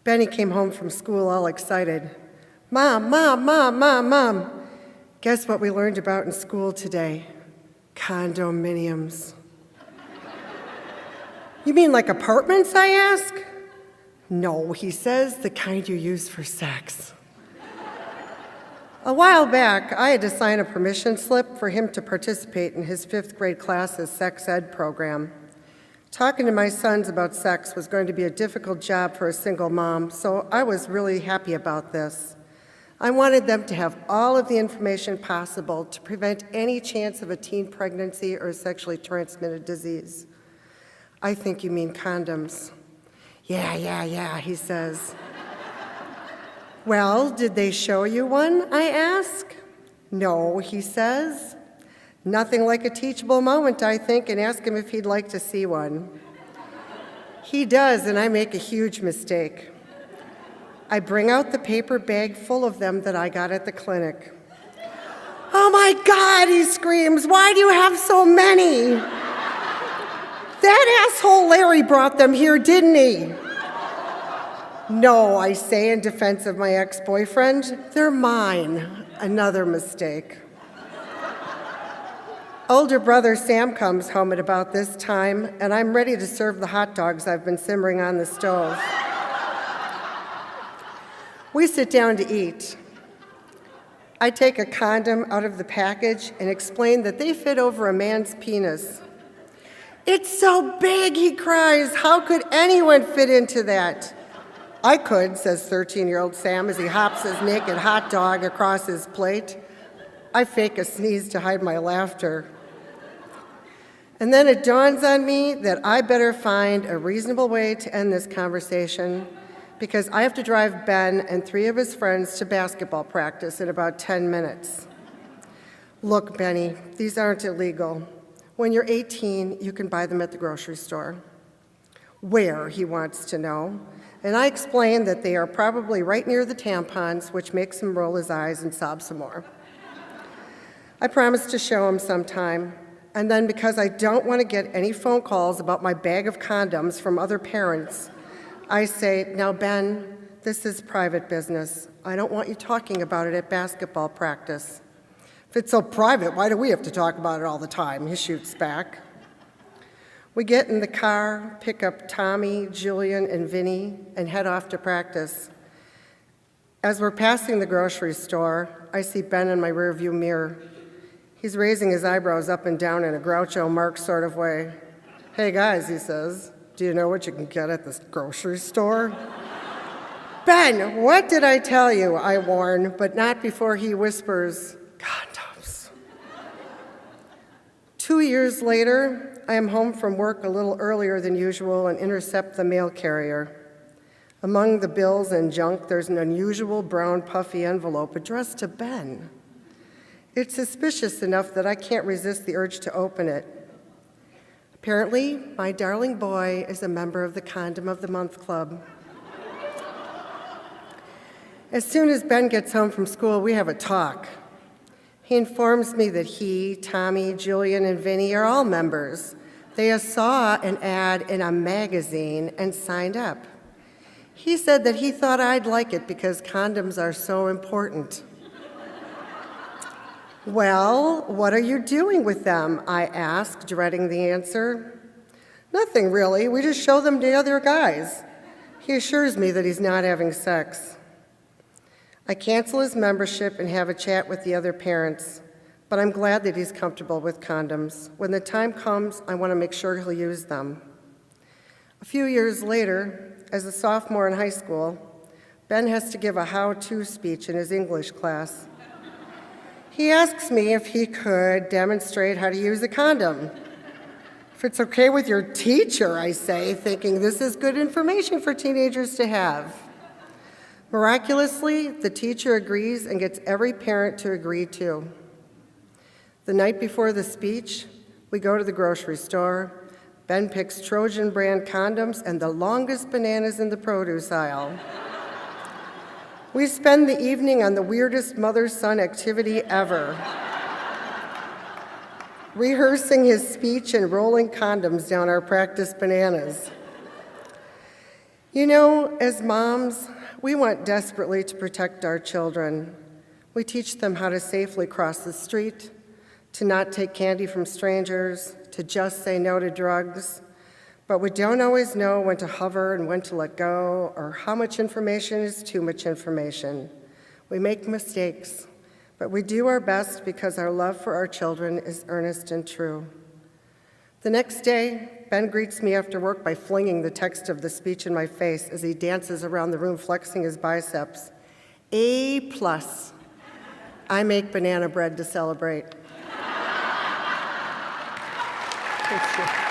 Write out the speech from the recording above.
Benny came home from school all excited. Mom, Mom, Mom, Mom, Mom. Guess what we learned about in school today? Condominiums. You mean like apartments, I ask? No, he says, the kind you use for sex. A while back, I had to sign a permission slip for him to participate in his 5th grade class's sex ed program. Talking to my sons about sex was going to be a difficult job for a single mom, so I was really happy about this. I wanted them to have all of the information possible to prevent any chance of a teen pregnancy or sexually transmitted disease. I think you mean condoms. Yeah, he says. Well, did they show you one, I ask? No, he says. Nothing like a teachable moment, I think, and ask him if he'd like to see one. He does, and I make a huge mistake. I bring out the paper bag full of them that I got at the clinic. Oh my God, he screams, why do you have so many? That asshole Larry brought them here, didn't he? No, I say in defense of my ex-boyfriend, they're mine. Another mistake. Older brother Sam comes home at about this time, and I'm ready to serve the hot dogs I've been simmering on the stove. We sit down to eat. I take a condom out of the package and explain that they fit over a man's penis. It's so big, he cries. How could anyone fit into that? I could, says 13-year-old Sam as he hops his naked hot dog across his plate. I fake a sneeze to hide my laughter. And then it dawns on me that I better find a reasonable way to end this conversation because I have to drive Ben and 3 of his friends to basketball practice in about 10 minutes. Look, Benny, these aren't illegal. When you're 18, you can buy them at the grocery store. Where, he wants to know. And I explain that they are probably right near the tampons, which makes him roll his eyes and sob some more. I promise to show him sometime. And then because I don't want to get any phone calls about my bag of condoms from other parents, I say, now Ben, this is private business. I don't want you talking about it at basketball practice. If it's so private, why do we have to talk about it all the time? He shoots back. We get in the car, pick up Tommy, Julian, and Vinny, and head off to practice. As we're passing the grocery store, I see Ben in my rearview mirror. He's raising his eyebrows up and down in a Groucho Marx sort of way. Hey guys, he says, do you know what you can get at this grocery store? Ben, what did I tell you? I warn, but not before he whispers, condoms. 2 years later, I am home from work a little earlier than usual and intercept the mail carrier. Among the bills and junk, there's an unusual brown puffy envelope addressed to Ben. It's suspicious enough that I can't resist the urge to open it. Apparently, my darling boy is a member of the Condom of the Month Club. As soon as Ben gets home from school, we have a talk. He informs me that he, Tommy, Julian, and Vinny are all members. They saw an ad in a magazine and signed up. He said that he thought I'd like it because condoms are so important. Well, what are you doing with them? I asked, dreading the answer. Nothing really, we just show them to other guys. He assures me that he's not having sex. I cancel his membership and have a chat with the other parents, but I'm glad that he's comfortable with condoms. When the time comes, I want to make sure he'll use them. A few years later, as a sophomore in high school, Ben has to give a how-to speech in his English class. He asks me if he could demonstrate how to use a condom. If it's okay with your teacher, I say, thinking this is good information for teenagers to have. Miraculously, the teacher agrees and gets every parent to agree too. The night before the speech, we go to the grocery store. Ben picks Trojan brand condoms and the longest bananas in the produce aisle. We spend the evening on the weirdest mother-son activity ever, rehearsing his speech and rolling condoms down our practice bananas. You know, as moms, we want desperately to protect our children. We teach them how to safely cross the street, to not take candy from strangers, to just say no to drugs. But we don't always know when to hover and when to let go, or how much information is too much information. We make mistakes, but we do our best because our love for our children is earnest and true. The next day, Ben greets me after work by flinging the text of the speech in my face as he dances around the room flexing his biceps. A+. I make banana bread to celebrate. Thank you.